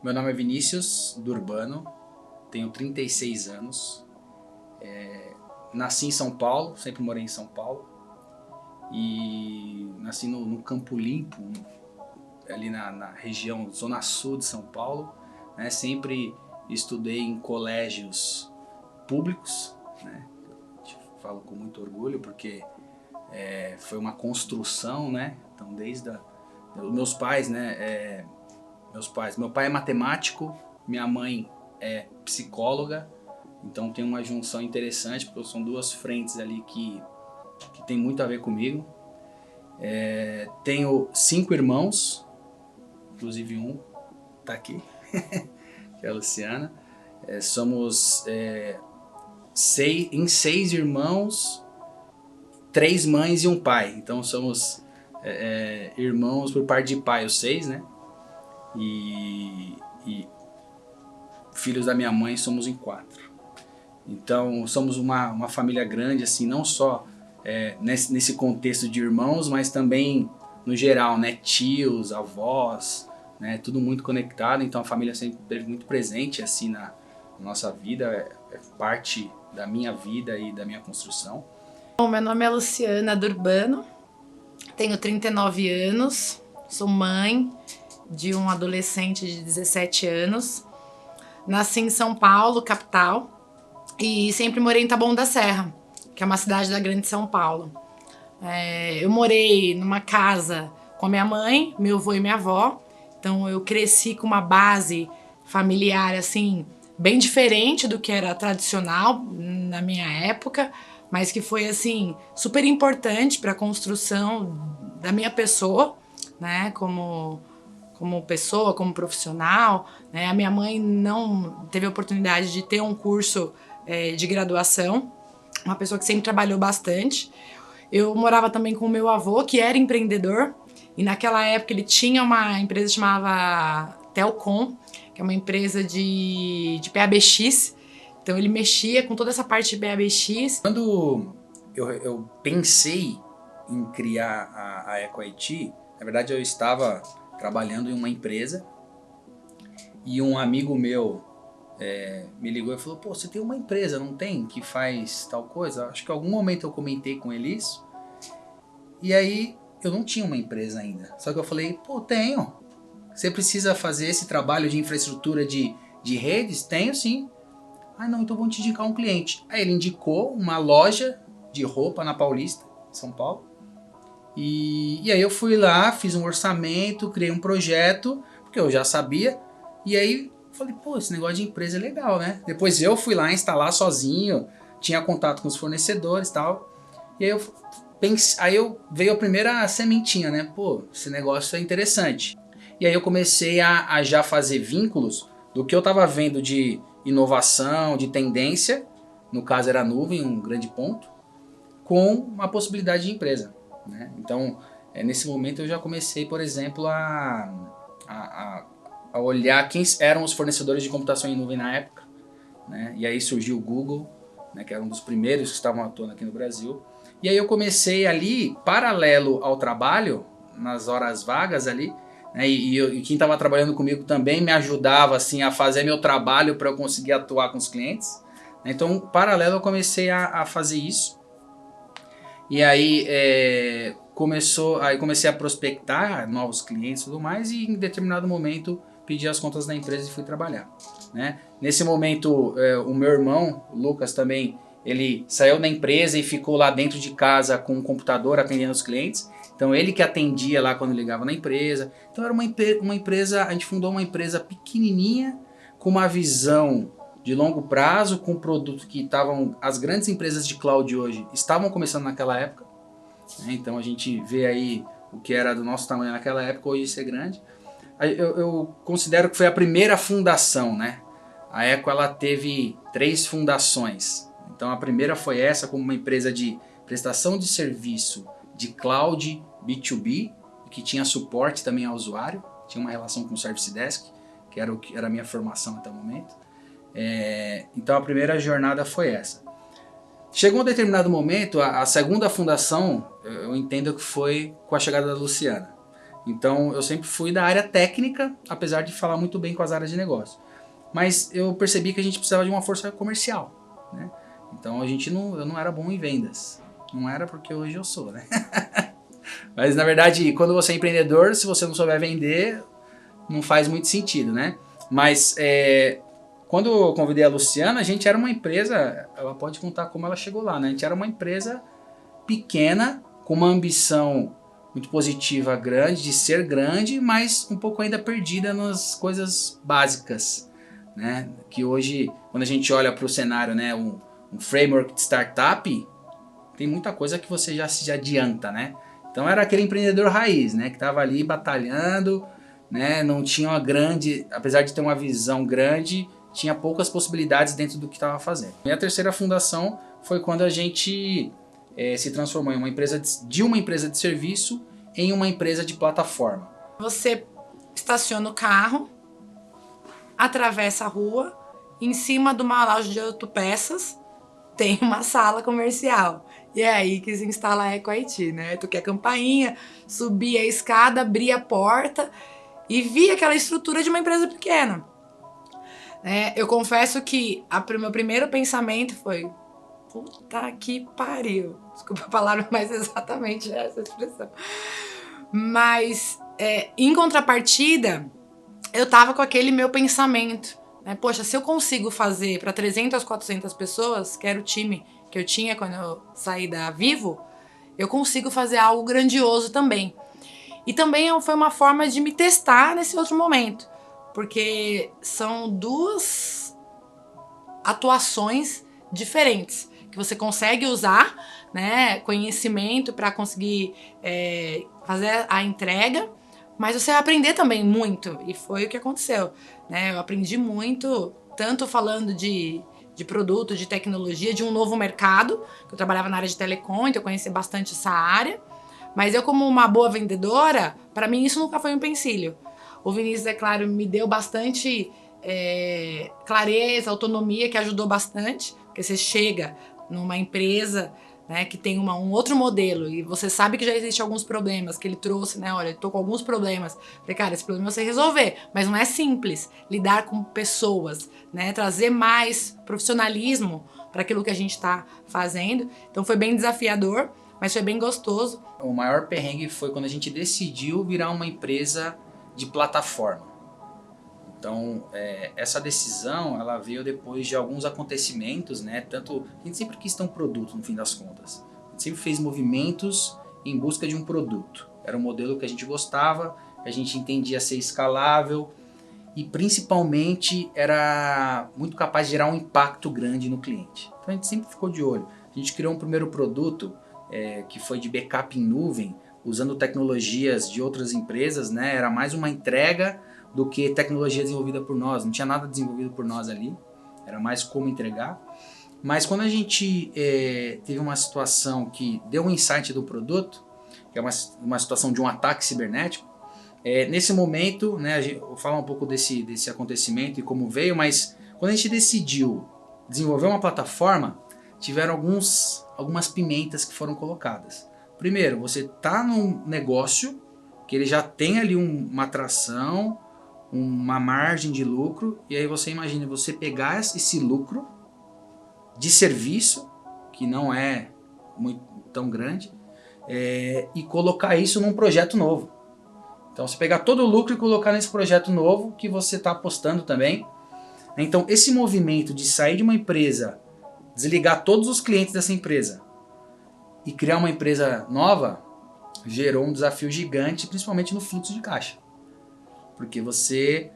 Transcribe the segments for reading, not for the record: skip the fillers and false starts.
Meu nome é Vinícius Durbano, tenho 36 anos, nasci em São Paulo, sempre morei em São Paulo e nasci no Campo Limpo, ali na região Zona Sul de São Paulo, né? Sempre estudei em colégios públicos, né? Eu falo com muito orgulho porque foi uma construção, né? Então meus pais, né? Meu pai é matemático, minha mãe é psicóloga, então tem uma junção interessante, porque são duas frentes ali que tem muito a ver comigo. Tenho 5 irmãos, inclusive um tá aqui, que é a Luciana. Somos em 6 irmãos, 3 mães e um pai, então somos irmãos por parte de pai, os 6, né? E filhos da minha mãe somos em 4. Então somos uma família grande, assim, não só nesse contexto de irmãos, mas também no geral, né? Tios, avós, né? Tudo muito conectado. Então a família sempre esteve muito presente assim na nossa vida, é parte da minha vida e da minha construção. Bom, meu nome é Luciana Durbano, tenho 39 anos, sou mãe de um adolescente de 17 anos, nasci em São Paulo, capital, e sempre morei em Taboão da Serra, que é uma cidade da Grande São Paulo. Eu morei numa casa com a minha mãe, meu avô e minha avó, então eu cresci com uma base familiar assim bem diferente do que era tradicional na minha época, mas que foi assim super importante para a construção da minha pessoa, né, como pessoa, como profissional, né? A minha mãe não teve a oportunidade de ter um curso de graduação, uma pessoa que sempre trabalhou bastante. Eu morava também com o meu avô, que era empreendedor, e naquela época ele tinha uma empresa que chamava Telcom, que é uma empresa de PABX, então ele mexia com toda essa parte de PABX. Quando eu pensei em criar a EcoIT, na verdade eu estava trabalhando em uma empresa e um amigo meu me ligou e falou: pô, você tem uma empresa, não tem? Que faz tal coisa? Acho que em algum momento eu comentei com ele isso. E aí eu não tinha uma empresa ainda. Só que eu falei: pô, tenho. Você precisa fazer esse trabalho de infraestrutura de redes? Tenho sim. Ah, não, então vou te indicar um cliente. Aí ele indicou uma loja de roupa na Paulista, São Paulo. E aí eu fui lá, fiz um orçamento, criei um projeto, porque eu já sabia. E aí falei: pô, esse negócio de empresa é legal, né? Depois eu fui lá instalar sozinho, tinha contato com os fornecedores e tal. E aí veio a primeira sementinha, né? Pô, esse negócio é interessante. E aí eu comecei a já fazer vínculos do que eu estava vendo de inovação, de tendência, no caso era a nuvem, um grande ponto, com uma possibilidade de empresa, né? Então, nesse momento eu já comecei, por exemplo, a olhar quem eram os fornecedores de computação em nuvem na época, né? E aí surgiu o Google, né, que era um dos primeiros que estavam atuando aqui no Brasil. E aí eu comecei ali, paralelo ao trabalho, nas horas vagas ali, né, e quem estava trabalhando comigo também me ajudava assim, a fazer meu trabalho para eu conseguir atuar com os clientes. Então, paralelo, eu comecei a fazer isso. E aí comecei a prospectar novos clientes e tudo mais, e em determinado momento pedi as contas da empresa e fui trabalhar, né? Nesse momento, o meu irmão, o Lucas, também, ele saiu da empresa e ficou lá dentro de casa com um computador atendendo os clientes. Então ele que atendia lá quando ligava na empresa. Então era uma empresa, a gente fundou uma empresa pequenininha, com uma visão de longo prazo, com produto que as grandes empresas de cloud hoje estavam começando naquela época, né? Então a gente vê aí o que era do nosso tamanho naquela época, hoje ser grande. Eu considero que foi a primeira fundação, né? A Eco, ela teve 3 fundações. Então a primeira foi essa, como uma empresa de prestação de serviço de cloud B2B, que tinha suporte também ao usuário, tinha uma relação com o Service Desk, que era a minha formação até o momento. Então a primeira jornada foi essa. Chegou um determinado momento, a segunda fundação, eu entendo que foi com a chegada da Luciana. Então eu sempre fui da área técnica, apesar de falar muito bem com as áreas de negócio. Mas eu percebi que a gente precisava de uma força comercial, né? Então eu não era bom em vendas. Não era porque hoje eu sou, né? Mas na verdade, quando você é empreendedor, se você não souber vender, não faz muito sentido, né? Mas quando eu convidei a Luciana, a gente era uma empresa, ela pode contar como ela chegou lá, né? A gente era uma empresa pequena, com uma ambição muito positiva, grande, de ser grande, mas um pouco ainda perdida nas coisas básicas, né? Que hoje, quando a gente olha para o cenário, né, um framework de startup, tem muita coisa que você já se adianta, né? Então era aquele empreendedor raiz, né, que estava ali batalhando, né, não tinha uma grande, apesar de ter uma visão grande, tinha poucas possibilidades dentro do que estava fazendo. E a terceira fundação foi quando a gente se transformou em uma empresa uma empresa de serviço em uma empresa de plataforma. Você estaciona o carro, atravessa a rua, em cima de uma loja de autopeças tem uma sala comercial. E é aí que se instala a Eco IT, né? Tu quer campainha, subia a escada, abria a porta e via aquela estrutura de uma empresa pequena. Eu confesso que o meu primeiro pensamento foi: puta que pariu. Desculpa a palavra, mas exatamente essa expressão. Mas, em contrapartida, eu tava com aquele meu pensamento, né? Poxa, se eu consigo fazer para 300, 400 pessoas, que era o time que eu tinha quando eu saí da Vivo, eu consigo fazer algo grandioso também. E também foi uma forma de me testar nesse outro momento, porque são duas atuações diferentes que você consegue usar, né, conhecimento para conseguir fazer a entrega, mas você vai aprender também muito, e foi o que aconteceu, né? Eu aprendi muito, tanto falando de produto, de tecnologia, de um novo mercado, que eu trabalhava na área de telecom, então eu conheci bastante essa área, mas eu, como uma boa vendedora, para mim isso nunca foi um empecilho. O Vinícius, é claro, me deu bastante clareza, autonomia, que ajudou bastante, porque você chega numa empresa, né, que tem um outro modelo e você sabe que já existem alguns problemas que ele trouxe, né? Olha, eu tô com alguns problemas. Falei, cara, esse problema você resolver, mas não é simples lidar com pessoas, né? Trazer mais profissionalismo para aquilo que a gente está fazendo. Então foi bem desafiador, mas foi bem gostoso. O maior perrengue foi quando a gente decidiu virar uma empresa de plataforma. Então, essa decisão, ela veio depois de alguns acontecimentos, né? Tanto, a gente sempre quis ter um produto, no fim das contas. A gente sempre fez movimentos em busca de um produto. Era um modelo que a gente gostava, que a gente entendia ser escalável e, principalmente, era muito capaz de gerar um impacto grande no cliente. Então, a gente sempre ficou de olho. A gente criou um primeiro produto, que foi de backup em nuvem, usando tecnologias de outras empresas, né? Era mais uma entrega do que tecnologia desenvolvida por nós. Não tinha nada desenvolvido por nós ali, era mais como entregar. Mas quando a gente teve uma situação que deu um insight do produto, que é uma situação de um ataque cibernético, nesse momento, né, eu vou falar um pouco desse acontecimento e como veio, mas quando a gente decidiu desenvolver uma plataforma, tiveram algumas pimentas que foram colocadas. Primeiro, você está num negócio que ele já tem ali uma atração, uma margem de lucro, e aí você imagina você pegar esse lucro de serviço, que não é muito tão grande, e colocar isso num projeto novo. Então você pegar todo o lucro e colocar nesse projeto novo que você está apostando também. Então esse movimento de sair de uma empresa, desligar todos os clientes dessa empresa e criar uma empresa nova, gerou um desafio gigante, principalmente no fluxo de caixa. Porque você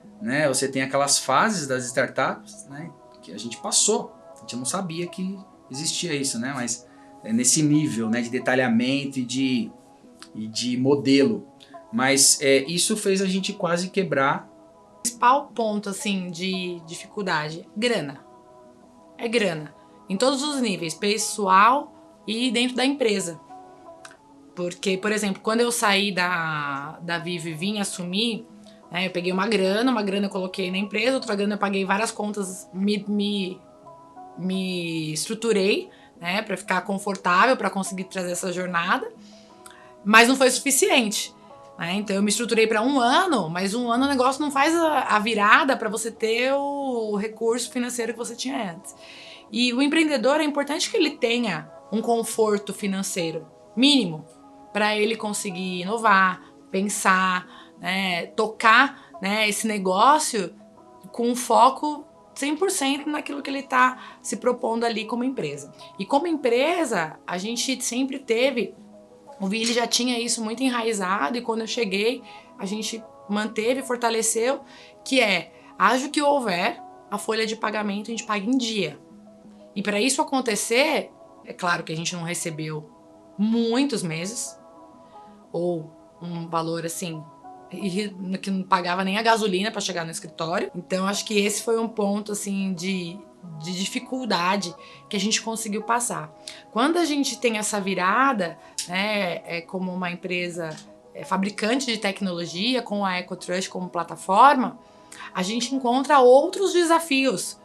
tem aquelas fases das startups, né, que a gente passou. A gente não sabia que existia isso, né, mas nesse nível, né, de detalhamento e de modelo. Mas isso fez a gente quase quebrar. O principal ponto, assim, de dificuldade, grana. É grana. Em todos os níveis, pessoal e dentro da empresa. Porque, por exemplo, quando eu saí da Vivo e vim assumir, eu peguei uma grana eu coloquei na empresa, outra grana eu paguei várias contas, me estruturei, né, para ficar confortável, para conseguir trazer essa jornada, mas não foi suficiente. né? Então eu me estruturei para 1 ano, mas 1 ano o negócio não faz a virada para você ter o recurso financeiro que você tinha antes. E o empreendedor, é importante que ele tenha um conforto financeiro mínimo para ele conseguir inovar, pensar, né, tocar, né, esse negócio com um foco 100% naquilo que ele está se propondo ali como empresa. E como empresa, a gente sempre teve, o Vili já tinha isso muito enraizado, e quando eu cheguei, a gente manteve e fortaleceu, que é, haja o que houver, a folha de pagamento a gente paga em dia. E para isso acontecer, é claro que a gente não recebeu muitos meses, ou um valor assim, que não pagava nem a gasolina para chegar no escritório. Então acho que esse foi um ponto assim de dificuldade que a gente conseguiu passar. Quando a gente tem essa virada, né, como uma empresa fabricante de tecnologia, com a EcoTrush como plataforma, a gente encontra outros desafios,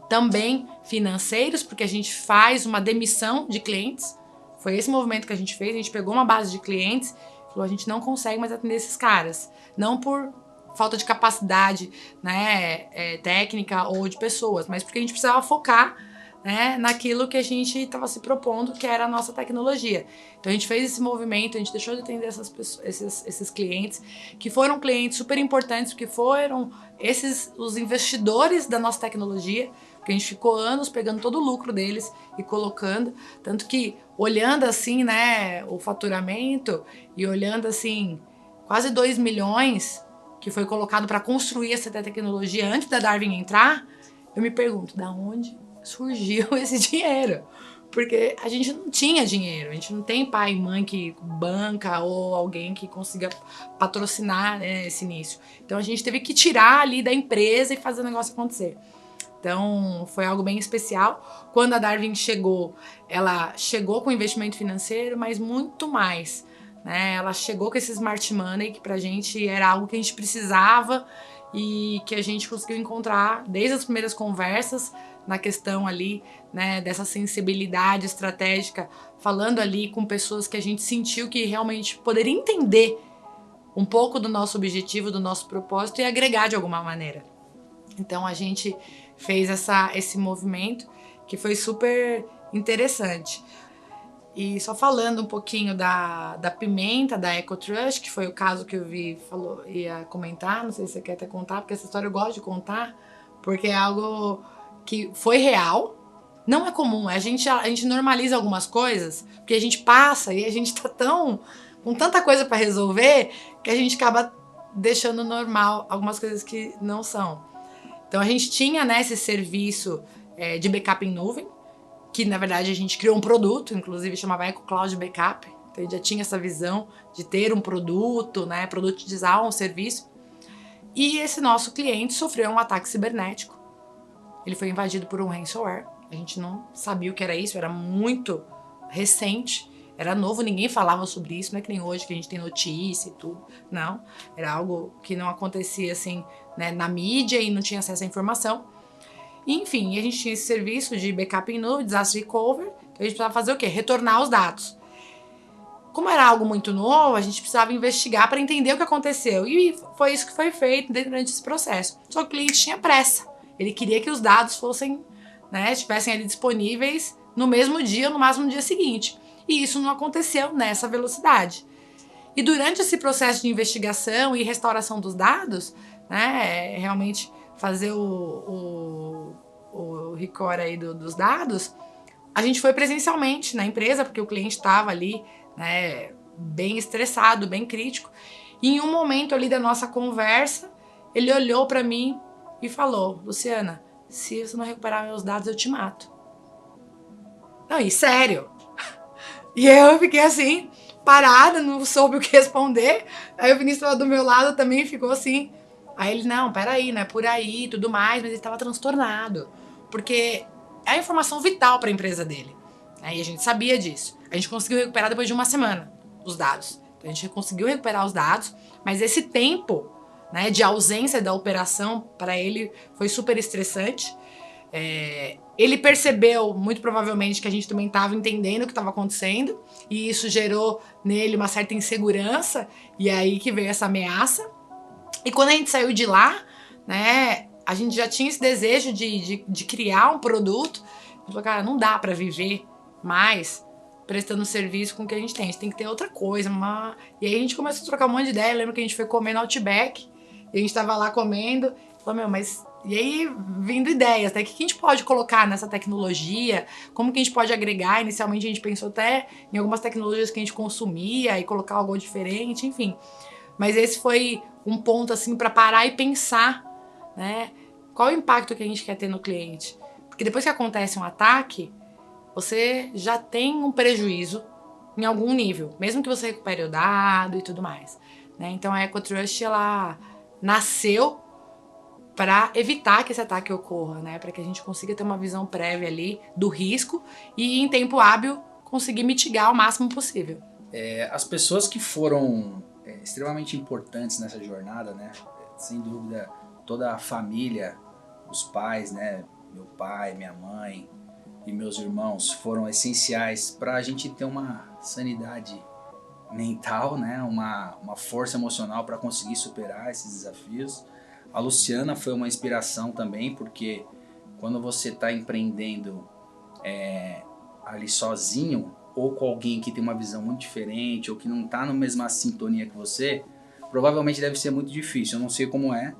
também financeiros, porque a gente faz uma demissão de clientes. Foi esse movimento que a gente fez, a gente pegou uma base de clientes, falou, a gente não consegue mais atender esses caras, não por falta de capacidade, né, técnica ou de pessoas, mas porque a gente precisava focar, né, naquilo que a gente estava se propondo, que era a nossa tecnologia. Então a gente fez esse movimento, a gente deixou de atender essas pessoas, esses clientes, que foram clientes super importantes, porque foram os investidores da nossa tecnologia, porque a gente ficou anos pegando todo o lucro deles e colocando, tanto que olhando assim, né, o faturamento e olhando assim, quase 2 milhões que foi colocado para construir essa tecnologia antes da Darwin entrar, eu me pergunto, da onde surgiu esse dinheiro? Porque a gente não tinha dinheiro, a gente não tem pai e mãe que banca ou alguém que consiga patrocinar, né, esse início. Então a gente teve que tirar ali da empresa e fazer o negócio acontecer. Então, foi algo bem especial. Quando a Darwin chegou, ela chegou com investimento financeiro, mas muito mais, né? Ela chegou com esse smart money, que pra gente era algo que a gente precisava e que a gente conseguiu encontrar desde as primeiras conversas, na questão ali, né, dessa sensibilidade estratégica, falando ali com pessoas que a gente sentiu que realmente poderia entender um pouco do nosso objetivo, do nosso propósito e agregar de alguma maneira. Então, a gente fez esse movimento que foi super interessante. E só falando um pouquinho da pimenta, da EcoTrush, que foi o caso que eu vi, ia comentar, não sei se você quer até contar, porque essa história eu gosto de contar, porque é algo que foi real, não é comum, a gente normaliza algumas coisas, porque a gente passa e a gente tá com tanta coisa para resolver, que a gente acaba deixando normal algumas coisas que não são. Então a gente tinha, né, esse serviço de backup em nuvem, que na verdade a gente criou um produto, inclusive chamava EcoCloud Backup. Então a gente já tinha essa visão de ter um produto, né, produtizar um serviço. E esse nosso cliente sofreu um ataque cibernético. Ele foi invadido por um ransomware. A gente não sabia o que era isso, era muito recente, era novo, ninguém falava sobre isso, não é que nem hoje que a gente tem notícia e tudo. Não, era algo que não acontecia assim, né, na mídia e não tinha acesso à informação. E, enfim, a gente tinha esse serviço de backup em nuvem, disaster recovery, então a gente precisava fazer o quê? Retornar os dados. Como era algo muito novo, a gente precisava investigar para entender o que aconteceu. E foi isso que foi feito durante esse processo. Só que o cliente tinha pressa. Ele queria que os dados fossem, né, estivessem ali disponíveis no mesmo dia ou no máximo no dia seguinte. E isso não aconteceu nessa velocidade. E durante esse processo de investigação e restauração dos dados, né, realmente fazer o recovery aí dos dados, a gente foi presencialmente na empresa, porque o cliente estava ali, né, bem estressado, bem crítico. E em um momento ali da nossa conversa, ele olhou para mim e falou, Luciana, se você não recuperar meus dados, eu te mato. Não, e sério. E eu fiquei assim, parada, não soube o que responder. Aí o Vinícius lá do meu lado também ficou assim. Aí ele, não, peraí, não é por aí, tudo mais, mas ele estava transtornado. Porque é a informação vital para a empresa dele. Aí a gente sabia disso. A gente conseguiu recuperar depois de 1 semana os dados. Então a gente conseguiu recuperar os dados, mas esse tempo, né, de ausência da operação para ele foi super estressante. Ele percebeu, muito provavelmente, que a gente também estava entendendo o que estava acontecendo, e isso gerou nele uma certa insegurança, e aí que veio essa ameaça. E quando a gente saiu de lá, né, a gente já tinha esse desejo de criar um produto. A gente falou, cara, não dá para viver mais prestando serviço com o que a gente tem que ter outra coisa. E aí a gente começou a trocar um monte de ideia. Eu lembro que a gente foi comer no Outback, e a gente tava lá comendo, falou, mas... E aí, vindo ideias, né? O que a gente pode colocar nessa tecnologia? Como que a gente pode agregar? Inicialmente a gente pensou até em algumas tecnologias que a gente consumia e colocar algo diferente, enfim. Mas esse foi um ponto, assim, para parar e pensar, né? Qual o impacto que a gente quer ter no cliente? Porque depois que acontece um ataque, você já tem um prejuízo em algum nível, mesmo que você recupere o dado e tudo mais, né? Então a EcoTrust, ela nasceu para evitar que esse ataque ocorra, né? Para que a gente consiga ter uma visão prévia ali do risco e, em tempo hábil, conseguir mitigar o máximo possível. As pessoas que foram extremamente importantes nessa jornada, né? Sem dúvida, toda a família, os pais, né? Meu pai, minha mãe e meus irmãos foram essenciais para a gente ter uma sanidade mental, né? Uma força emocional para conseguir superar esses desafios. A Luciana foi uma inspiração também, porque quando você está empreendendo ali sozinho, ou com alguém que tem uma visão muito diferente, ou que não está na mesma sintonia que você, provavelmente deve ser muito difícil. Eu não sei como é,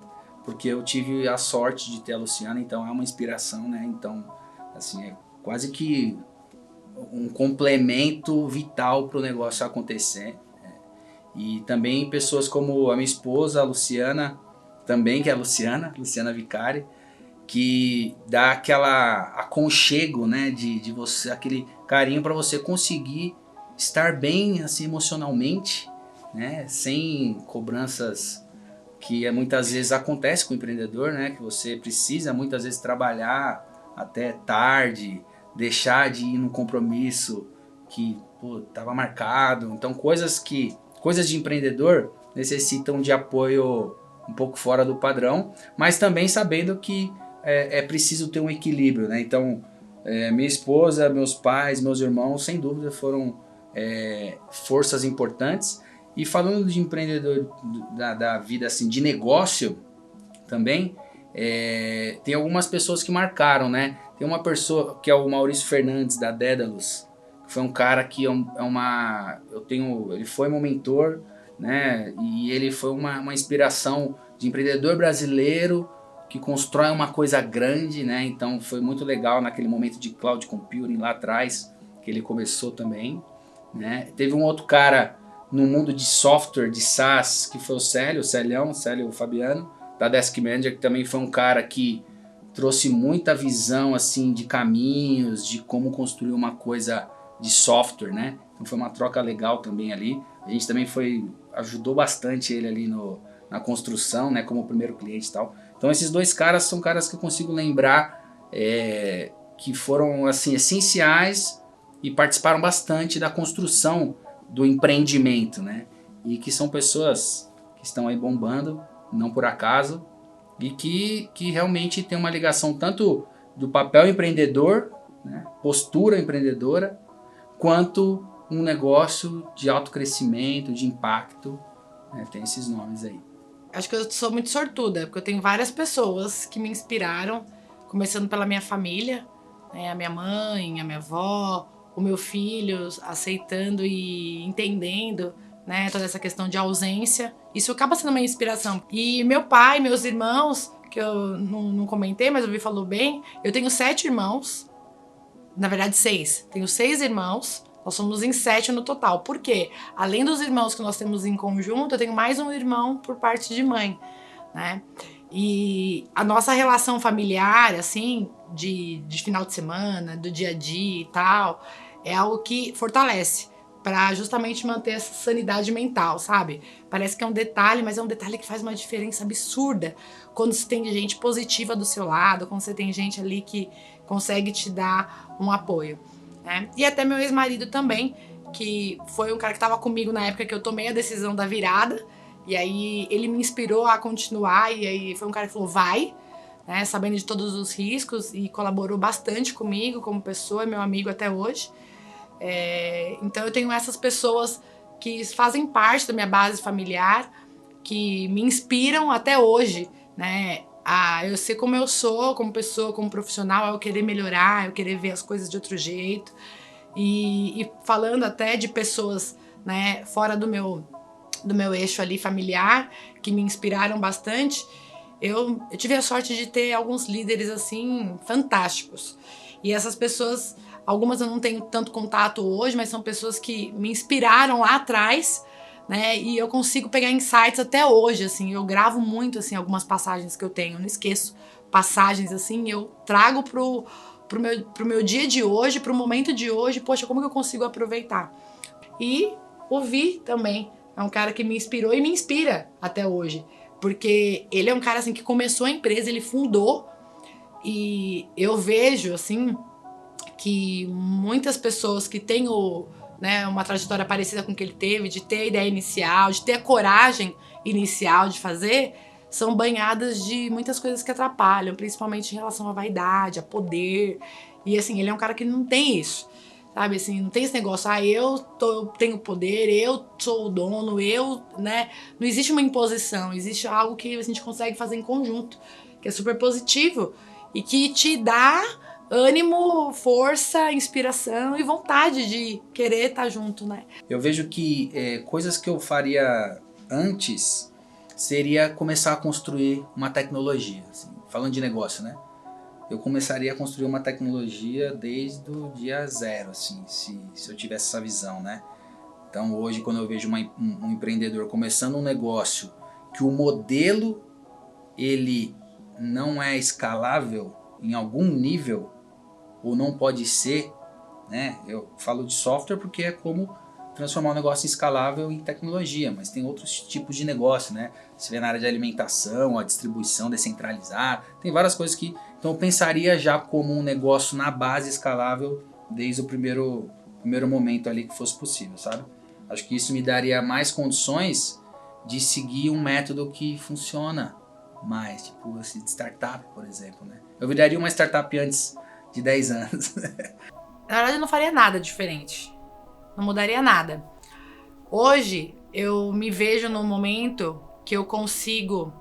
porque eu tive a sorte de ter a Luciana, então é uma inspiração, né? Então, assim, é quase que um complemento vital para o negócio acontecer. E também pessoas como a minha esposa, a Luciana, também, que é a Luciana Vicari, que dá aquela aconchego, né, de você, aquele carinho para você conseguir estar bem assim emocionalmente, né, sem cobranças que muitas vezes acontece com o empreendedor, né, que você precisa muitas vezes trabalhar até tarde, deixar de ir num compromisso que estava marcado. Então coisas de empreendedor necessitam de apoio um pouco fora do padrão, mas também sabendo que é preciso ter um equilíbrio, né? Então, minha esposa, meus pais, meus irmãos, sem dúvida foram forças importantes. E falando de empreendedor da vida assim, de negócio também, tem algumas pessoas que marcaram, né? Tem uma pessoa que é o Maurício Fernandes, da Dédalus, que foi um cara que ele foi meu mentor, né? E ele foi uma inspiração de empreendedor brasileiro que constrói uma coisa grande, né? Então foi muito legal naquele momento de cloud computing lá atrás, que ele começou também, né? Teve um outro cara no mundo de software, de SaaS, que foi o Célio Fabiano, da Desk Manager, que também foi um cara que trouxe muita visão assim de caminhos, de como construir uma coisa de software, né? Então foi uma troca legal também ali. A gente também ajudou bastante ele ali na construção, né? Como primeiro cliente e tal. Então esses dois caras são caras que eu consigo lembrar que foram assim essenciais e participaram bastante da construção do empreendimento, né? E que são pessoas que estão aí bombando, não por acaso, e que realmente tem uma ligação tanto do papel empreendedor, né? Postura empreendedora, quanto um negócio de alto crescimento, de impacto, né? Tem esses nomes aí. Acho que eu sou muito sortuda, porque eu tenho várias pessoas que me inspiraram, começando pela minha família, né? A minha mãe, a minha avó, o meu filho aceitando e entendendo, né, toda essa questão de ausência. Isso acaba sendo uma inspiração. E meu pai, meus irmãos, que eu não comentei, mas o Vi falou bem, eu tenho 7 irmãos, na verdade 6. Tenho 6 irmãos. Nós somos em 7 no total. Por quê? Além dos irmãos que nós temos em conjunto, eu tenho mais um irmão por parte de mãe, né? E a nossa relação familiar, assim, de final de semana, do dia a dia e tal, é algo que fortalece para justamente manter essa sanidade mental, sabe? Parece que é um detalhe, mas é um detalhe que faz uma diferença absurda quando você tem gente positiva do seu lado, quando você tem gente ali que consegue te dar um apoio, né? E até meu ex-marido também, que foi um cara que estava comigo na época que eu tomei a decisão da virada, e aí ele me inspirou a continuar, e aí foi um cara que falou, vai, né, sabendo de todos os riscos e colaborou bastante comigo como pessoa, é meu amigo até hoje. Então eu tenho essas pessoas que fazem parte da minha base familiar, que me inspiram até hoje, né, a eu ser como eu sou, como pessoa, como profissional, a eu querer melhorar, eu querer ver as coisas de outro jeito. E falando até de pessoas, né, fora do meu eixo ali familiar, que me inspiraram bastante, eu tive a sorte de ter alguns líderes assim fantásticos. E essas pessoas, algumas eu não tenho tanto contato hoje, mas são pessoas que me inspiraram lá atrás, né? E eu consigo pegar insights até hoje, assim. Eu gravo muito assim algumas passagens que eu tenho, eu não esqueço passagens assim, eu trago pro meu dia de hoje, pro momento de hoje, poxa, como que eu consigo aproveitar? E o Vi também é um cara que me inspirou e me inspira até hoje. Porque ele é um cara assim que começou a empresa, ele fundou, e eu vejo assim que muitas pessoas que têm né, uma trajetória parecida com o que ele teve, de ter a ideia inicial, de ter a coragem inicial de fazer, são banhadas de muitas coisas que atrapalham, principalmente em relação à vaidade, a poder. E assim, ele é um cara que não tem isso. Sabe, assim, não tem esse negócio, eu tenho poder, eu sou o dono, né? Não existe uma imposição, existe algo que a gente consegue fazer em conjunto, que é super positivo e que te dá ânimo, força, inspiração e vontade de querer estar junto, né? Eu vejo que coisas que eu faria antes seria começar a construir uma tecnologia, assim, falando de negócio, né? Eu começaria a construir uma tecnologia desde o dia zero, assim, se eu tivesse essa visão, né? Então hoje, quando eu vejo um empreendedor começando um negócio que o modelo ele não é escalável em algum nível, ou não pode ser, né? Eu falo de software porque é como transformar um negócio escalável em tecnologia, mas tem outros tipos de negócio, né? Você vê na área de alimentação, a distribuição descentralizada, tem várias coisas que... Então eu pensaria já como um negócio na base escalável desde o primeiro momento ali que fosse possível, sabe? Acho que isso me daria mais condições de seguir um método que funciona mais, tipo esse de startup, por exemplo, né? Eu viraria uma startup antes de 10 anos. Na verdade, eu não faria nada diferente. Não mudaria nada. Hoje, eu me vejo num momento que eu consigo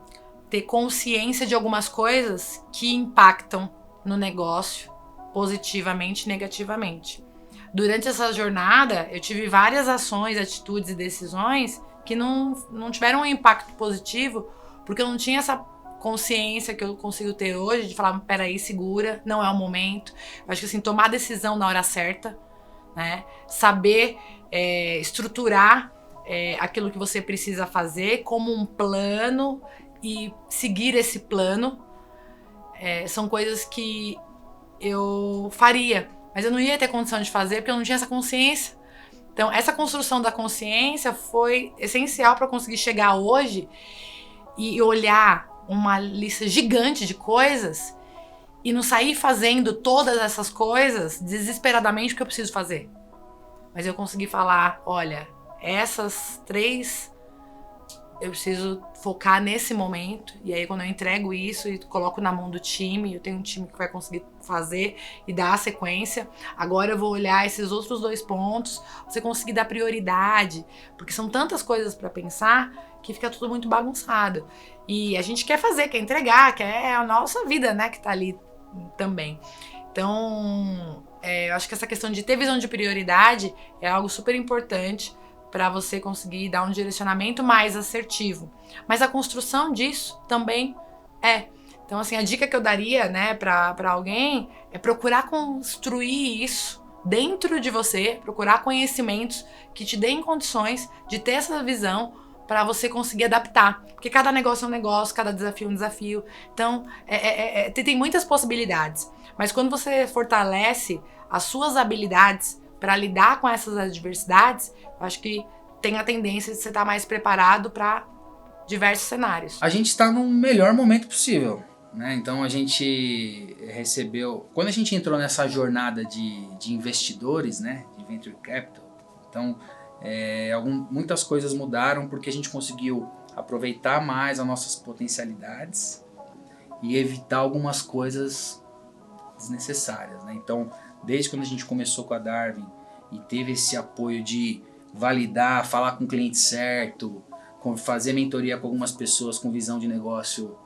ter consciência de algumas coisas que impactam no negócio positivamente e negativamente. Durante essa jornada, eu tive várias ações, atitudes e decisões que não tiveram um impacto positivo, porque eu não tinha essa consciência que eu consigo ter hoje de falar, peraí, segura, não é o momento. Eu acho que assim, tomar decisão na hora certa, né? Saber estruturar aquilo que você precisa fazer como um plano e seguir esse plano são coisas que eu faria, mas eu não ia ter condição de fazer porque eu não tinha essa consciência. Então, essa construção da consciência foi essencial para conseguir chegar hoje e olhar uma lista gigante de coisas e não sair fazendo todas essas coisas desesperadamente porque eu preciso fazer. Mas eu consegui falar, olha, essas 3 eu preciso focar nesse momento, e aí quando eu entrego isso e coloco na mão do time, eu tenho um time que vai conseguir fazer e dar a sequência, agora eu vou olhar esses outros 2 pontos, você conseguir dar prioridade, porque são tantas coisas para pensar que fica tudo muito bagunçado. E a gente quer fazer, quer entregar, quer a nossa vida, né, que tá ali também. Então, eu acho que essa questão de ter visão de prioridade é algo super importante para você conseguir dar um direcionamento mais assertivo. Mas a construção disso também é. Então, assim, a dica que eu daria, né, para alguém é procurar construir isso dentro de você, procurar conhecimentos que te deem condições de ter essa visão para você conseguir adaptar. Porque cada negócio é um negócio, cada desafio é um desafio. Então, tem muitas possibilidades. Mas quando você fortalece as suas habilidades para lidar com essas adversidades, eu acho que tem a tendência de você estar mais preparado para diversos cenários. A gente está no melhor momento possível, né? Então a gente recebeu... Quando a gente entrou nessa jornada de investidores, né? De Venture Capital, então muitas coisas mudaram porque a gente conseguiu aproveitar mais as nossas potencialidades e evitar algumas coisas desnecessárias, né? Então, desde quando a gente começou com a Darwin e teve esse apoio de validar, falar com o cliente certo, fazer mentoria com algumas pessoas com visão de negócio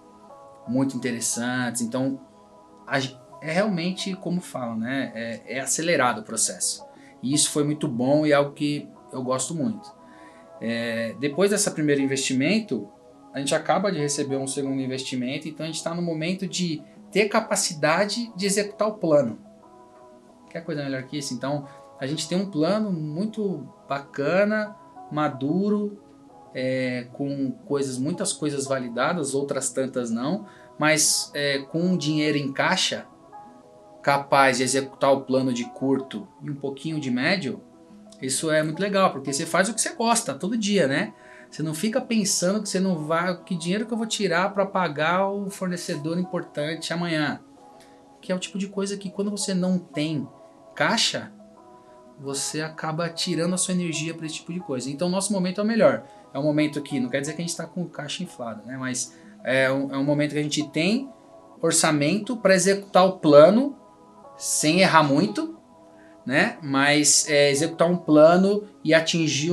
muito interessantes. Então, é realmente, como falam, né? É acelerado o processo. E isso foi muito bom e é algo que eu gosto muito. Depois desse primeiro investimento, a gente acaba de receber um segundo investimento, então a gente está no momento de ter capacidade de executar o plano. Quer coisa melhor que isso? Então, a gente tem um plano muito bacana, maduro, com muitas coisas validadas, outras tantas não, mas com dinheiro em caixa, capaz de executar o plano de curto e um pouquinho de médio. Isso é muito legal, porque você faz o que você gosta todo dia, né? Você não fica pensando que você não vai, que dinheiro que eu vou tirar para pagar o fornecedor importante amanhã. Que é o tipo de coisa que quando você não tem caixa, você acaba tirando a sua energia para esse tipo de coisa. Então, nosso momento é o melhor. É um momento que, não quer dizer que a gente está com o caixa inflado, né? Mas é um momento que a gente tem orçamento para executar o plano sem errar muito, né? Mas executar um plano e atingir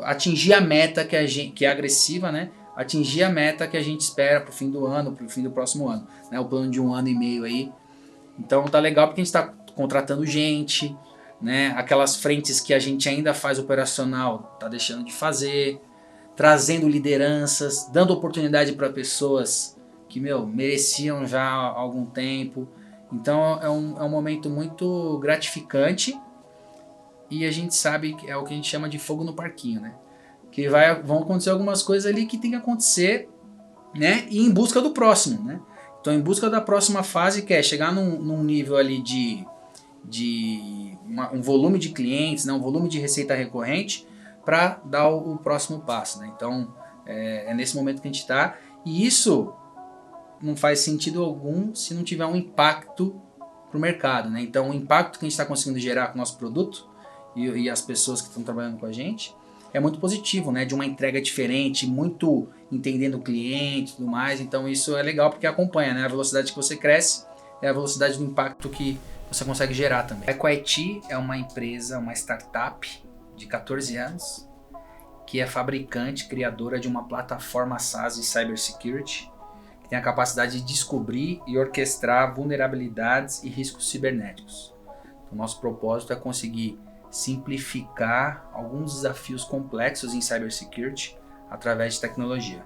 atingir a meta que é agressiva, né? Atingir a meta que a gente espera para o fim do ano, para o fim do próximo ano, né? O plano de 1 ano e meio aí. Então tá legal porque a gente está contratando gente, né? Aquelas frentes que a gente ainda faz operacional tá deixando de fazer, trazendo lideranças, dando oportunidade para pessoas que mereciam já há algum tempo. Então é um momento muito gratificante e a gente sabe que é o que a gente chama de fogo no parquinho, né? Que vão acontecer algumas coisas ali que tem que acontecer, né? E em busca do próximo, né? Então em busca da próxima fase, que é chegar num nível ali um volume de clientes, né? Um volume de receita recorrente para dar o próximo passo, né? Então é nesse momento que a gente está, e isso não faz sentido algum se não tiver um impacto para o mercado, né? Então o impacto que a gente está conseguindo gerar com o nosso produto e as pessoas que estão trabalhando com a gente é muito positivo, né? De uma entrega diferente, muito entendendo o cliente e tudo mais. Então isso é legal porque acompanha, né? A velocidade que você cresce é a velocidade do impacto que você consegue gerar também. A EcoIT é uma empresa, uma startup de 14 anos que é fabricante, criadora de uma plataforma SaaS de cybersecurity que tem a capacidade de descobrir e orquestrar vulnerabilidades e riscos cibernéticos. O nosso propósito é conseguir simplificar alguns desafios complexos em cybersecurity através de tecnologia.